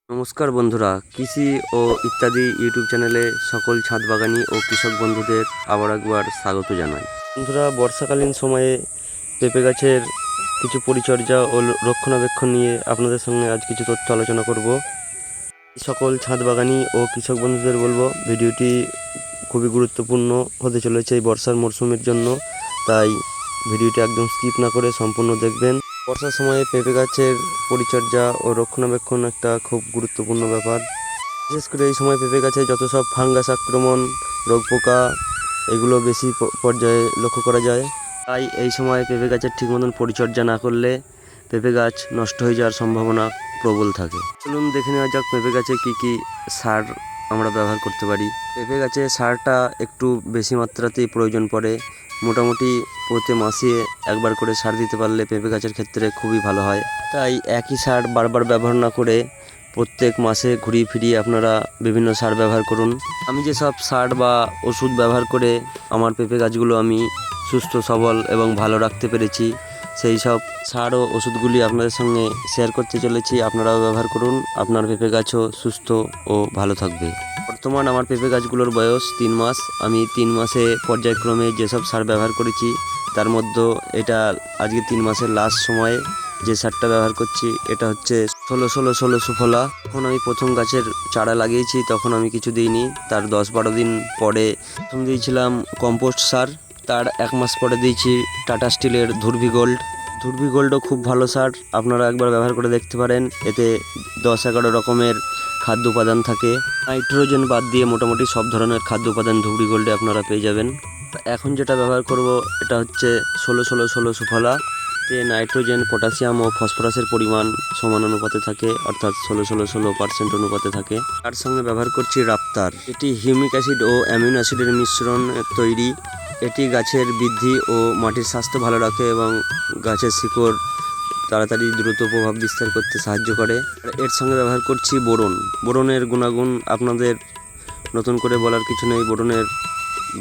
নমস্কার বন্ধুরা, কৃষি ও ইত্যাদি ইউটিউব চ্যানেলে সকল ছাদ বাগানি ও কৃষক বন্ধুদের আবার একবার স্বাগত জানাই। বন্ধুরা, বর্ষাকালীন সময়ে পেঁপে গাছের কিছু পরিচর্যা ও রক্ষণাবেক্ষণ নিয়ে আপনাদের সঙ্গে আজ কিছু তথ্য আলোচনা করব। সকল ছাদ বাগানি ও কৃষক বন্ধুদের বলবো, ভিডিওটি খুবই গুরুত্বপূর্ণ হতে চলেছে এই বর্ষার মরশুমের জন্য, তাই ভিডিওটি একদম স্কিপ না করে সম্পূর্ণ দেখবেন। বর্ষার সময়ে পেঁপে গাছের পরিচর্যা ও রক্ষণাবেক্ষণ একটা খুব গুরুত্বপূর্ণ ব্যাপার। বিশেষ করে এই সময় পেঁপে গাছে যত সব ফাঙ্গাস আক্রমণ, রোগ পোকা, এগুলো বেশি পর্যায়ে লক্ষ্য করা যায়। তাই এই সময় পেঁপে গাছের ঠিক মতন পরিচর্যা না করলে পেঁপে গাছ নষ্ট হয়ে যাওয়ার সম্ভাবনা প্রবল থাকে। চলুন দেখে নেওয়া যাক পেঁপে গাছে কী কী সার আমরা ব্যবহার করতে পারি। পেঁপে গাছে সারটা একটু বেশি মাত্রাতেই প্রয়োজন পড়ে। মোটামুটি প্রতি মাসে একবার করে সার দিতে পারলে পেঁপে গাছের ক্ষেত্রে খুবই ভালো হয়। তাই একই সার বারবার ব্যবহার না করে প্রত্যেক মাসে ঘুরিয়ে ফিরিয়ে আপনারা বিভিন্ন সার ব্যবহার করুন। আমি যেসব সার বা ওষুধ ব্যবহার করে আমার পেঁপে গাছগুলো আমি সুস্থ সবল এবং ভালো রাখতে পেরেছি, সেই সব সার ও ওষুধগুলি আপনাদের সঙ্গে শেয়ার করতে চলেছি। আপনারাও ব্যবহার করুন, আপনার পেঁপে গাছও সুস্থ ও ভালো থাকবে। বর্তমান আমার পেঁপে গাছগুলোর বয়স 3 মাস। আমি 3 মাসে পর্যায়ক্রমে যেসব সার ব্যবহার করেছি তার মধ্যে এটা আজকে 3 মাসের লাস্ট সময়ে যে সারটা ব্যবহার করছি এটা হচ্ছে 16-16-16 সুফলা। যখন আমি প্রথম গাছের চারা লাগিয়েছি তখন আমি কিছু দিইনি, তার 10-12 দিন পরে প্রথম দিয়েছিলাম কম্পোস্ট সার। তার 1 মাস পরে দিয়েছি টাটা স্টিলের ধুরভি গোল্ড। ধুরভি গোল্ডও খুব ভালো সার, আপনারা একবার ব্যবহার করে দেখতে পারেন। এতে 10-11 রকমের খাদ্য উপাদান থাকে। নাইট্রোজেন বাদ দিয়ে মোটামুটি সব ধরনের খাদ্য উপাদান ধুবড়ি গোল্ডে আপনারা পেয়ে যাবেন। এখন যেটা ব্যবহার করব এটা হচ্ছে 16-16-16 সুফলা। তে নাইট্রোজেন, পটাশিয়াম ও ফসফরাসের পরিমাণ সমান অনুপাতে থাকে, অর্থাৎ 16-16-16% অনুপাতে থাকে। তার সঙ্গে ব্যবহার করছি রাপ্তার। এটি হিউমিক অ্যাসিড ও অ্যামিনো অ্যাসিডের মিশ্রণ তৈরি। এটি গাছের বৃদ্ধি ও মাটির স্বাস্থ্য ভালো রাখে এবং গাছের শিকড় তাড়াতাড়ি দ্রুত প্রভাব বিস্তার করতে সাহায্য করে। এর সঙ্গে ব্যবহার করছি বোরন। বোরনের গুণাগুণ আপনাদের নতুন করে বলার কিছু নেই। বোরনের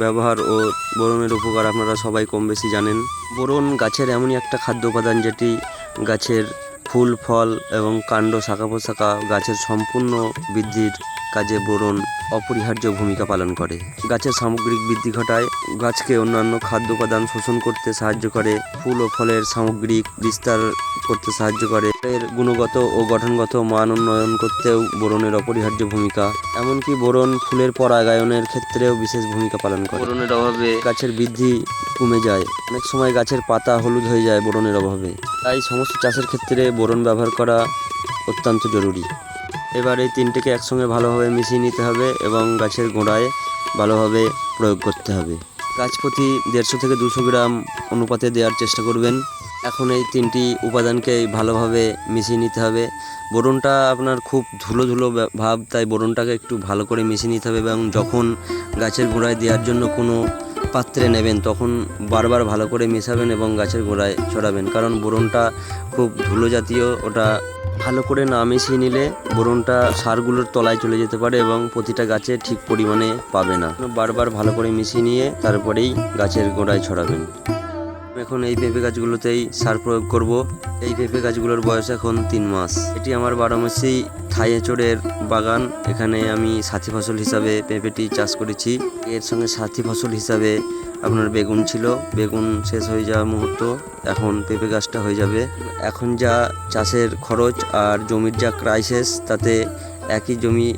ব্যবহার ও বোরনের উপকার আপনারা সবাই কম বেশি জানেন। বোরন গাছের এমনই একটা খাদ্য উপাদান যেটি গাছের ফুল, ফল এবং কাণ্ড, শাখা প্রশাখা গাছের সম্পূর্ণ বৃদ্ধির কাজে বোরন অপরিহার্য ভূমিকা পালন করে। গাছের সামগ্রিক বৃদ্ধি ঘটায়, গাছকে অন্যান্য খাদ্য উপাদান শোষণ করতে সাহায্য করে, ফুল ও ফলের সামগ্রিক বিস্তার করতে সাহায্য করে, এর গুণগত ও গঠনগত মান উন্নয়ন করতেও বোরনের অপরিহার্য ভূমিকা। এমনকি বোরন ফুলের পরাগায়নের ক্ষেত্রেও বিশেষ ভূমিকা পালন করে। বোরনের অভাবে গাছের বৃদ্ধি কমে যায়, অনেক সময় গাছের পাতা হলুদ হয়ে যায় বোরনের অভাবে। তাই সমস্ত চাষের ক্ষেত্রে বোরন ব্যবহার করা অত্যন্ত জরুরি। এবার এই তিনটেকে একসঙ্গে ভালোভাবে মিশিয়ে নিতে হবে এবং গাছের গোড়ায় ভালোভাবে প্রয়োগ করতে হবে। গাছ প্রতি 150 থেকে 200 গ্রাম অনুপাতে দেওয়ার চেষ্টা করবেন। এখন এই তিনটি উপাদানকে ভালোভাবে মিশিয়ে নিতে হবে। বোরনটা আপনার খুব ধুলো ধুলো ভাব, তাই বোরনটাকে একটু ভালো করে মিশিয়ে নিতে হবে এবং যখন গাছের গোড়ায় দেওয়ার জন্য কোনো পাত্রে নেবেন তখন বারবার ভালো করে মেশাবেন এবং গাছের গোড়ায় ছড়াবেন, কারণ বোরনটা খুব ধুলো জাতীয়। ওটা ভালো করে না মিশিয়ে নিলে বোরনটা সারগুলোর তলায় চলে যেতে পারে এবং প্রতিটা গাছে ঠিক পরিমাণে পাবে না। বারবার ভালো করে মিশিয়ে নিয়ে তারপরেই গাছের গোড়ায় ছড়াবেন। এখন এই পেঁপে গাছগুলোতেই সার প্রয়োগ করব। এই পেঁপে গাছগুলোর বয়স এখন 3 মাস। এটি আমার 12 মাসি থাই এঁচড়ের বাগান। এখানে আমি সাথী ফসল হিসাবে পেঁপেটি চাষ করেছি। এর সঙ্গে সাথী ফসল হিসাবে আপনার বেগুন ছিল। বেগুন শেষ হয়ে যাওয়ার মুহূর্ত, এখন পেঁপে গাছটা হয়ে যাবে। এখন যা চাষের খরচ আর জমির যা ক্রাইসিস, তাতে একই জমি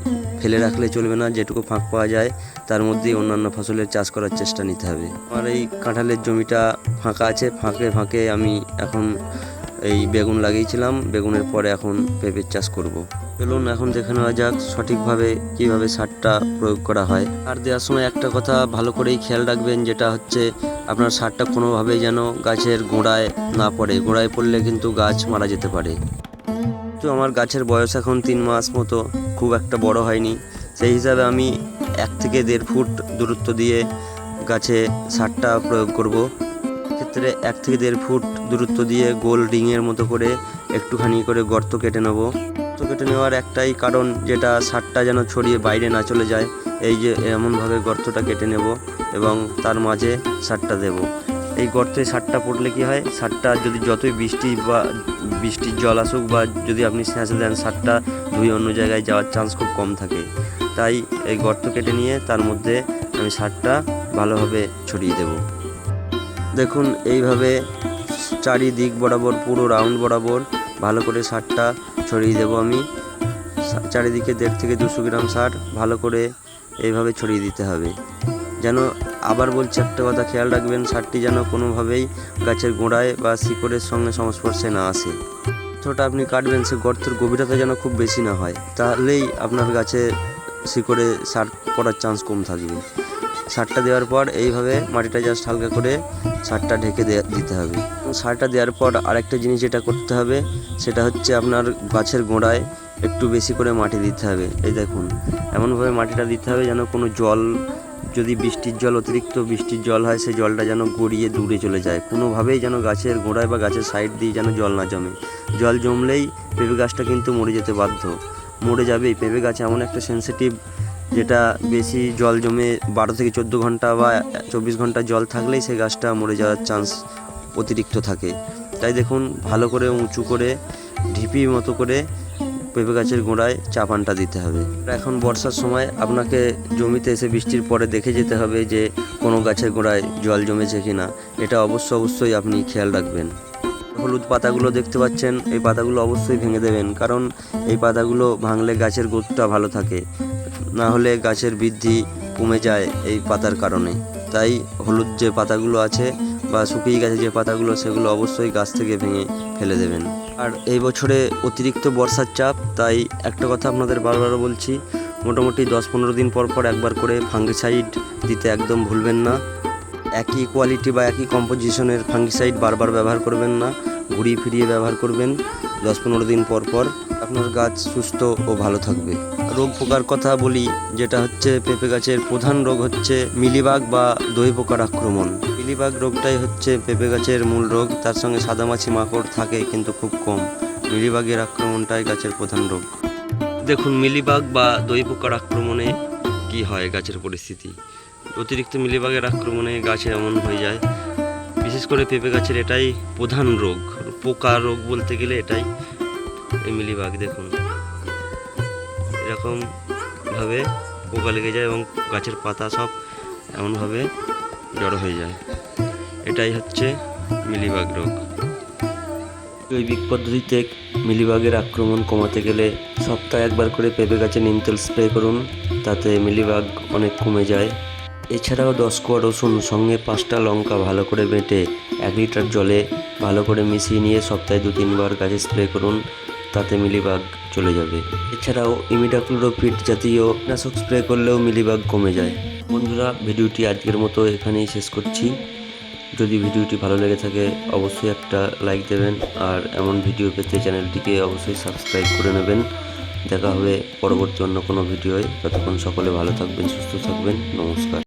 ফেলে রাখলে চলবে না। যেটুকু ফাঁক পাওয়া যায় তার মধ্যেই অন্যান্য ফসলের চাষ করার চেষ্টা নিতে হবে। আমার এই কাঁঠালের জমিটা ফাঁকা আছে, ফাঁকে ফাঁকে আমি এখন এই বেগুন লাগিয়েছিলাম। বেগুনের পরে এখন পেঁপের চাষ করব। চলুন এখন দেখে নেওয়া যাক সঠিকভাবে কিভাবে সারটা প্রয়োগ করা হয়। সার দেওয়ার সময় একটা কথা ভালো করেই খেয়াল রাখবেন, যেটা হচ্ছে আপনার সারটা কোনোভাবেই যেন গাছের গোড়ায় না পড়ে। গোড়ায় পড়লে কিন্তু গাছ মারা যেতে পারে। তো আমার গাছের বয়স এখন 3 মাস মতো, খুব একটা বড় হয়নি। সেই হিসাবে আমি 1 থেকে 1.5 ফুট দূরত্ব দিয়ে গাছে সারটা প্রয়োগ করব। ক্ষেত্রে 1 থেকে 1.5 ফুট দূরত্ব দিয়ে গোল রিংয়ের মতো করে একটুখানি করে গর্ত কেটে নেব। গর্ত কেটে নেওয়ার একটাই কারণ, যেটা সারটা যেন ছড়িয়ে বাইরে না চলে যায়। এই যে এমনভাবে গর্তটা কেটে নেব এবং তার মাঝে সারটা দেব। এই গর্তে সারটা পড়লে কি হয়, সারটা যদি যতই বৃষ্টির জল আসুক বা যদি আপনি সেঁচে দেন, সারটা ধুয়ে অন্য জায়গায় যাওয়ার চান্স খুব কম থাকে। তাই এই গর্ত কেটে নিয়ে তার মধ্যে আমি সারটা ভালোভাবে ছড়িয়ে দেব। দেখুন এইভাবে চারিদিক বরাবর পুরো রাউন্ড বরাবর ভালো করে সারটা ছড়িয়ে দেব আমি। চারিদিকে 1.5 থেকে 200 গ্রাম সার ভালো করে এইভাবে ছড়িয়ে দিতে হবে। যেন, আবার বলছি একটা কথা খেয়াল রাখবেন, সারটি যেন কোনোভাবেই গাছের গোড়ায় বা শিকড়ের সঙ্গে সংস্পর্শে না আসে। ছোটা আপনি কাটবেন, সে গর্তের গভীরতা যেন খুব বেশি না হয়, তাহলেই আপনার গাছে শিকড়ে সার পড়ার চান্স কম থাকবে। সারটা দেওয়ার পর এইভাবে মাটিটা জাস্ট হালকা করে সারটা ঢেকে দিতে হবে। সারটা দেওয়ার পর আরেকটা জিনিস যেটা করতে হবে সেটা হচ্ছে আপনার গাছের গোড়ায় একটু বেশি করে মাটি দিতে হবে। এই দেখুন, এমনভাবে মাটিটা দিতে হবে যেন কোনো জল, যদি অতিরিক্ত বৃষ্টির জল হয়, সেই জলটা যেন গড়িয়ে দূরে চলে যায়। কোনোভাবেই যেন গাছের গোড়ায় বা গাছের সাইড দিয়ে যেন জল না জমে। জল জমলেই পেঁপে গাছটা কিন্তু মরে যেতে বাধ্য, মরে যাবেই। পেঁপে গাছ এমন একটা সেনসিটিভ, যেটা বেশি জল জমে 12 থেকে 14 ঘন্টা বা 24 ঘন্টা জল থাকলেই সেই গাছটা মরে যাওয়ার চান্স অতিরিক্ত থাকে। তাই দেখুন, ভালো করে উঁচু করে ঢিপি মতো করে পেঁপে গাছের গোড়ায় চাপানটা দিতে হবে। এখন বর্ষার সময় আপনাকে জমিতে এসে বৃষ্টির পরে দেখে যেতে হবে যে কোনো গাছের গোড়ায় জল জমেছে কিনা। এটা অবশ্যই আপনি খেয়াল রাখবেন। হলুদ পাতাগুলো দেখতে পাচ্ছেন, এই পাতাগুলো অবশ্যই ভেঙে দেবেন, কারণ এই পাতাগুলো ভাঙলে গাছের গ্রোথটা ভালো থাকে, না হলে গাছের বৃদ্ধি কমে যায় এই পাতার কারণে। তাই হলুদ যে পাতাগুলো আছে বা শুকিয়ে গেছে যে পাতাগুলো, সেগুলো অবশ্যই গাছ থেকে ভেঙে ফেলে দেবেন। আর এই বছরে অতিরিক্ত বর্ষার চাপ, তাই একটা কথা আপনাদের বারবার বলছি, মোটামুটি 10-15 দিন পর একবার করে ফাঙ্গিসাইড দিতে একদম ভুলবেন না। একই কোয়ালিটি বা একই কম্পোজিশনের ফাঙ্গিসাইড বারবার ব্যবহার করবেন না, ঘুরিয়ে ফিরিয়ে ব্যবহার করবেন 10-15 দিন পর আপনার গাছ সুস্থ ও ভালো থাকবে। রোগ পোকার কথা বলি, যেটা হচ্ছে পেঁপে গাছের প্রধান রোগ হচ্ছে মিলিবাগ বা দই পোকার আক্রমণ। মিলিবাগ রোগটাই হচ্ছে পেঁপে গাছের মূল রোগ, তার সঙ্গে সাদামাছি মাকড় থাকে কিন্তু খুব কম। মিলিবাগের আক্রমণটাই গাছের প্রধান রোগ। দেখুন, মিলিবাগ বা দই পোকার আক্রমণে কি হয় গাছের পরিস্থিতি। অতিরিক্ত মিলিবাগের আক্রমণে গাছে এমন হয়ে যায়, বিশেষ করে পেঁপে গাছের এটাই প্রধান রোগ, পোকা রোগ বলতে গেলে এটাই, এই মিলিবাগ। দেখুন এরকমভাবে পোকা লেগে যায় এবং গাছের পাতা সব এমনভাবে জড়ো হয়ে যায়, এটাই হচ্ছে মিলিবাগ রোগ। জৈবিক পদ্ধতিতে মিলিবাগের আক্রমণ কমাতে গেলে সপ্তাহে একবার করে পেঁপে গাছে নিম তেল স্প্রে করুন, তাতে মিলিবাগ অনেক কমে যায়। এছাড়াও 10 কোয়া রসুন সঙ্গে 5টা লঙ্কা ভালো করে বেটে 1 লিটার জলে ভালো করে মিশিয়ে নিয়ে সপ্তাহে 2-3 বার গাছে স্প্রে করুন, তাতে মিলিবাগ চলে যাবে। এছাড়াও ইমিডাক্লোরোপিড জাতীয় নাশক স্প্রে করলেও মিলিবাগ কমে যায়। বন্ধুরা, ভিডিওটি আজকের মতো এখানেই শেষ করছি। যদি ভিডিওটি ভালো লেগে থাকে অবশ্যই একটা লাইক দেবেন, আর এমন ভিডিও পেতে চ্যানেলটিকে অবশ্যই সাবস্ক্রাইব করে নেবেন। দেখা হবে পরবর্তী অন্য কোনো ভিডিওয়। ততক্ষণ সকলে ভালো থাকবেন, সুস্থ থাকবেন। নমস্কার।